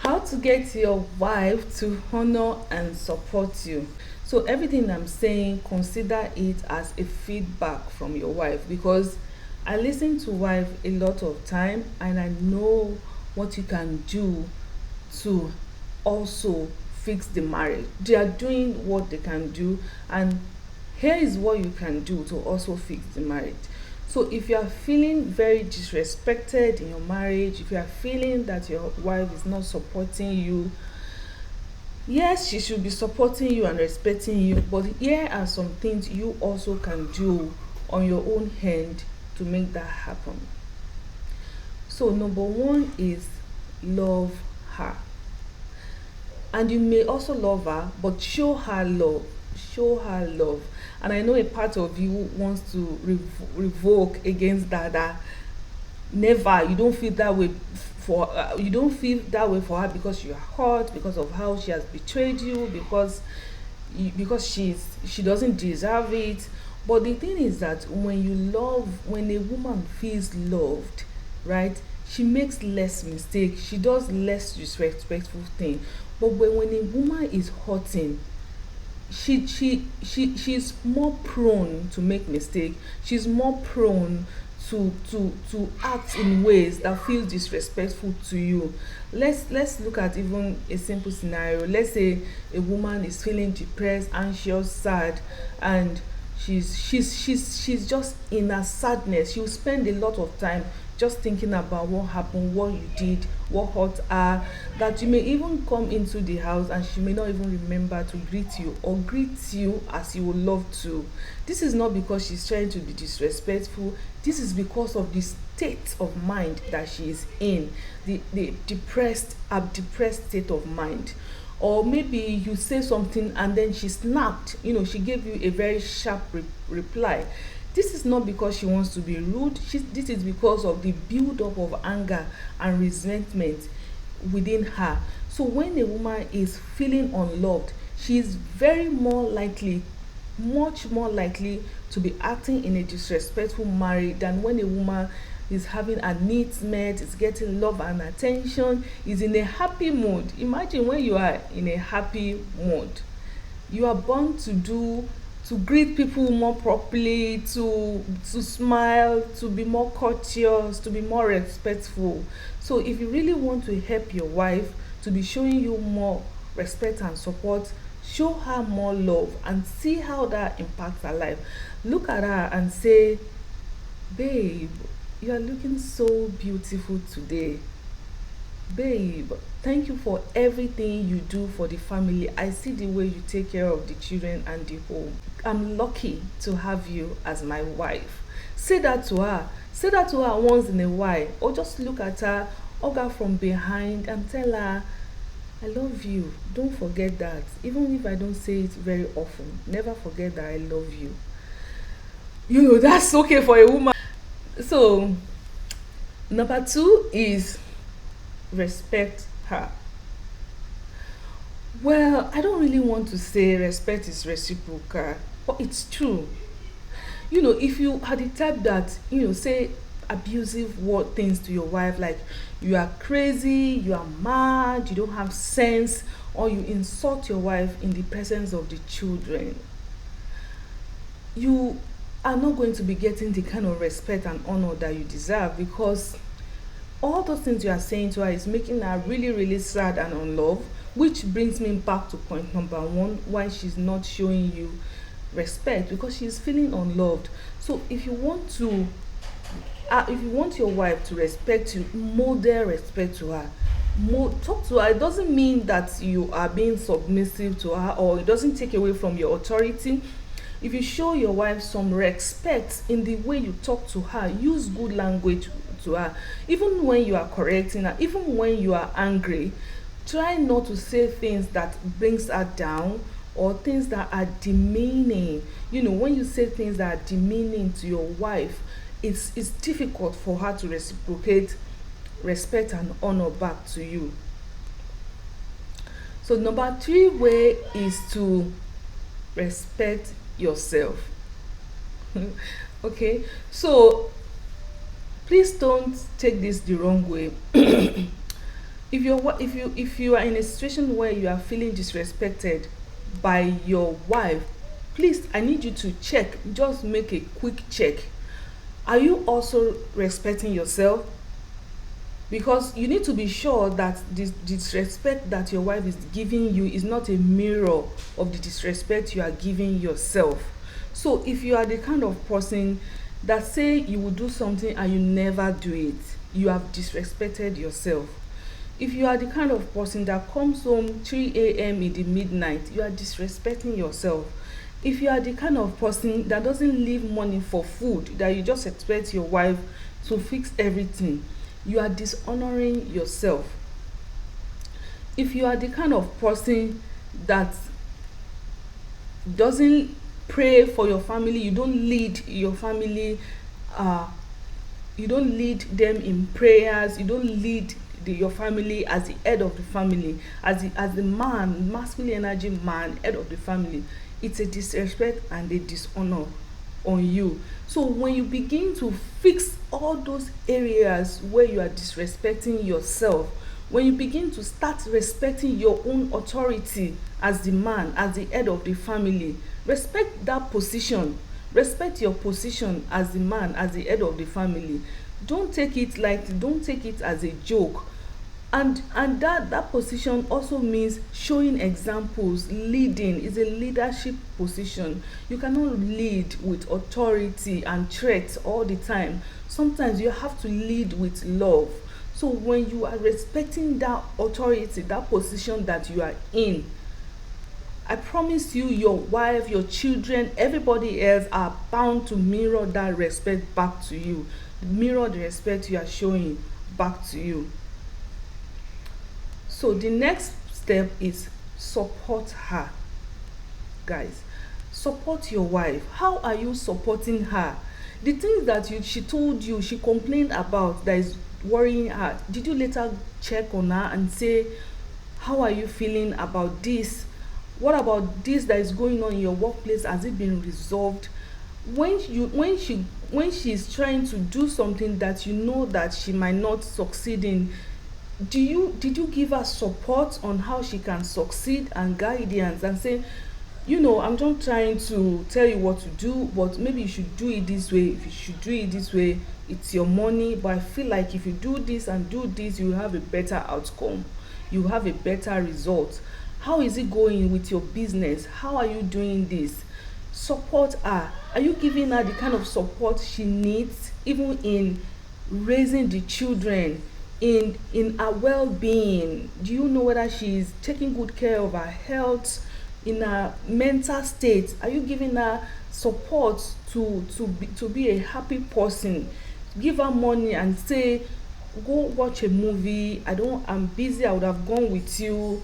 How to get your wife to honor and support you. So everything I'm saying, consider it as a feedback from your wife, because I listen to wife a lot of time and I know what you can do to also fix the marriage. They are doing what they can do, and here is what you can do to also fix the marriage. So if you are feeling very disrespected in your marriage, if you are feeling that your wife is not supporting you, yes, she should be supporting you and respecting you, but here are some things you also can do on your own hand to make that happen. So number one is love her. And you may also love her, but show her love. Show her love. And I know a part of you wants to revoke against that. Never, you don't feel that way for you don't feel that way for her because you are hurt, because of how she has betrayed you, because she doesn't deserve it. But the thing is that when a woman feels loved, right, she makes less mistakes, she does less disrespectful thing. But when a woman is hurting, she's more prone to make mistake, she's more prone to act in ways that feel disrespectful to you. Let's look at even a simple scenario. Let's say a woman is feeling depressed, anxious, sad, and she's just in a sadness. She'll spend a lot of time just thinking about what happened, what you did, what hurt her, that you may even come into the house and she may not even remember to greet you or greet you as you would love to. This is not because she's trying to be disrespectful. This is because of the state of mind that she is in, the depressed state of mind. Or maybe you say something and then she snapped, she gave you a very sharp reply. This is not because she wants to be rude. This is because of the build up of anger and resentment within her. So when a woman is feeling unloved, she is very more likely, much more likely to be acting in a disrespectful manner than when a woman is having her needs met, is getting love and attention, is in a happy mood. Imagine when you are in a happy mood, you are born to greet people more properly, to smile, to be more courteous, to be more respectful. So if you really want to help your wife to be showing you more respect and support, show her more love and see how that impacts her life. Look at her and say, babe, you are looking so beautiful today. Babe, thank you for everything you do for the family. I see the way you take care of the children and the home. I'm lucky to have you as my wife. Say that to her. Say that to her once in a while. Or just look at her, hug her from behind, and tell her, I love you. Don't forget that. Even if I don't say it very often, never forget that I love you. That's okay for a woman. So, number two is respect her. Well, I don't really want to say respect is reciprocal, but it's true. If you are the type that, say abusive word things to your wife, like you are crazy, you are mad, you don't have sense, or you insult your wife in the presence of the children, you are not going to be getting the kind of respect and honor that you deserve, because all those things you are saying to her is making her really, really sad and unloved, which brings me back to point number one, why she's not showing you respect, because she's feeling unloved. So if you want your wife to respect you, model respect to her. Talk to her. It doesn't mean that you are being submissive to her, or it doesn't take away from your authority. If you show your wife some respect in the way you talk to her, use good language to her, even when you are correcting her, even when you are angry, try not to say things that brings her down or things that are demeaning. When you say things that are demeaning to your wife, it's difficult for her to reciprocate respect and honor back to you. So number three way is to respect yourself. Okay, so please don't take this the wrong way. If you are in a situation where you are feeling disrespected by your wife, please, I need you to check, just make a quick check. Are you also respecting yourself? Because you need to be sure that the disrespect that your wife is giving you is not a mirror of the disrespect you are giving yourself. So if you are the kind of person that say you will do something and you never do it, you have disrespected yourself. If you are the kind of person that comes home 3 a.m. in the midnight, you are disrespecting yourself. If you are the kind of person that doesn't leave money for food, that you just expect your wife to fix everything, you are dishonoring yourself. If you are the kind of person that doesn't pray for your family, you don't lead your family, uh you don't lead them in prayers, you don't lead your family as the head of the family, as the man, masculine energy man, head of the family, it's a disrespect and a dishonor on you. So when you begin to fix all those areas where you are disrespecting yourself, when you begin to start respecting your own authority as the man, as the head of the family, respect that position, respect your position as the man, as the head of the family. Don't take it like, don't take it as a joke. And that position also means showing examples. Leading is a leadership position. You cannot lead with authority and threats all the time. Sometimes you have to lead with love. So when you are respecting that authority, that position that you are in, I promise you, your wife, your children, everybody else are bound to mirror that respect back to you, mirror the respect you are showing back to you. So the next step is support her. Guys, support your wife. How are you supporting her? The things that she told you, she complained about, that is worrying her, did you later check on her and say, how are you feeling about this? What about this that is going on in your workplace? Has it been resolved? When she's trying to do something that you know that she might not succeed in, did you give her support on how she can succeed, and guidance, and say, I'm just trying to tell you what to do, but maybe you should do it this way. If you should do it this way, it's your money, but I feel like if you do this and do this, you will have a better outcome, you have a better result. How is it going with your business? How are you doing this? Support her. Are you giving her the kind of support she needs, even in raising the children, in her well-being? Do you know whether she's taking good care of her health, in her mental state? Are you giving her support to be a happy person? Give her money and say, go watch a movie, I'm busy, I would have gone with you.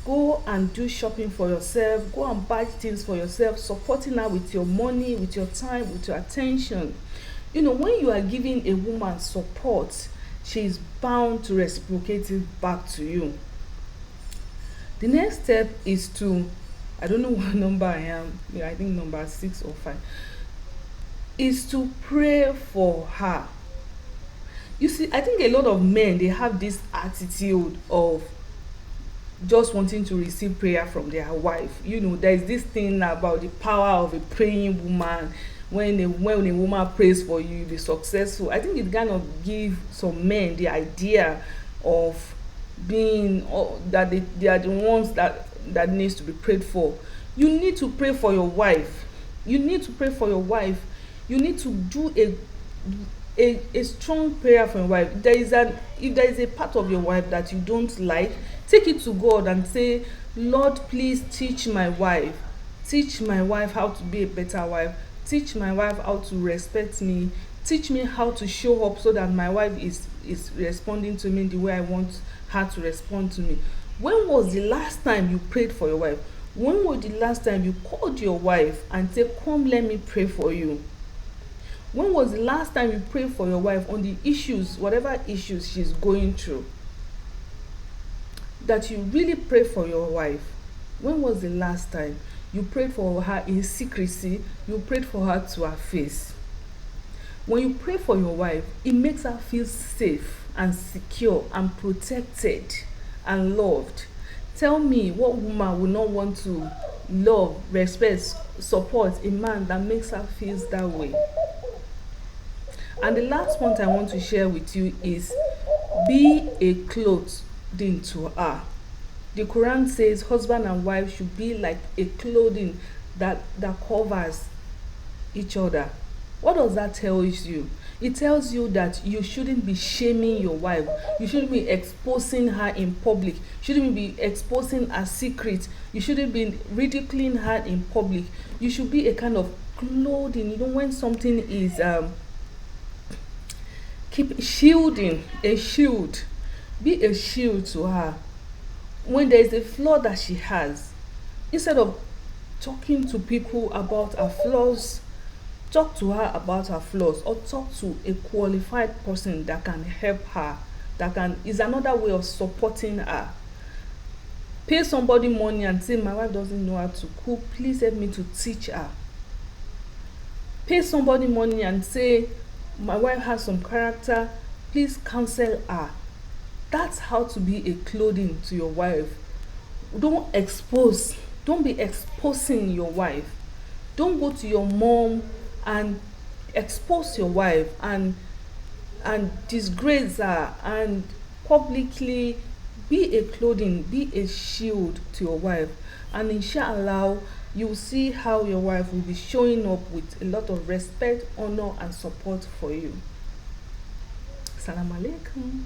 Go and do shopping for yourself, go and buy things for yourself, supporting her with your money, with your time, with your attention. When you are giving a woman support, she is bound to reciprocate it back to you. The next step is to, I don't know what number I am, yeah, I think number 6 or 5, is to pray for her. You see, I think a lot of men, they have this attitude of just wanting to receive prayer from their wife. There is this thing about the power of a praying woman. When a woman prays for you, you'll be successful. I think it kind of give some men the idea of being, that they are the ones that needs to be prayed for. You need to pray for your wife. You need to pray for your wife. You need to do a strong prayer for your wife. If there is a part of your wife that you don't like, take it to God and say, Lord, please teach my wife. Teach my wife how to be a better wife. Teach my wife how to respect me. Teach me how to show up so that my wife is responding to me the way I want her to respond to me. When was the last time you prayed for your wife? When was the last time you called your wife and said, come, let me pray for you? When was the last time you prayed for your wife on the issues, whatever issues she's going through? That you really pray for your wife. When was the last time you prayed for her in secrecy? You prayed for her to her face. When you pray for your wife, it makes her feel safe. and secure and protected and loved. Tell me, what woman will not want to love, respect, support a man that makes her feel that way? And the last point I want to share with you is, be a clothing to her. The Quran says husband and wife should be like a clothing that covers each other. What does that tell you? It tells you that you shouldn't be shaming your wife. You shouldn't be exposing her in public. You shouldn't be exposing her secrets. You shouldn't be ridiculing her in public. You should be a kind of clothing. You know, when something is keep shielding, a shield. Be a shield to her. When there is a flaw that she has, instead of talking to people about her flaws, talk to her about her flaws, or talk to a qualified person that can help her, that can is another way of supporting her. Pay somebody money and say, my wife doesn't know how to cook, please help me to teach her. Pay somebody money and say, my wife has some character, please counsel her. That's how to be a clothing to your wife. Don't be exposing your wife. Don't go to your mom and expose your wife and disgrace her and publicly. Be a clothing, be a shield to your wife, and inshallah you will see how your wife will be showing up with a lot of respect, honor and support for you. Assalamu alaikum.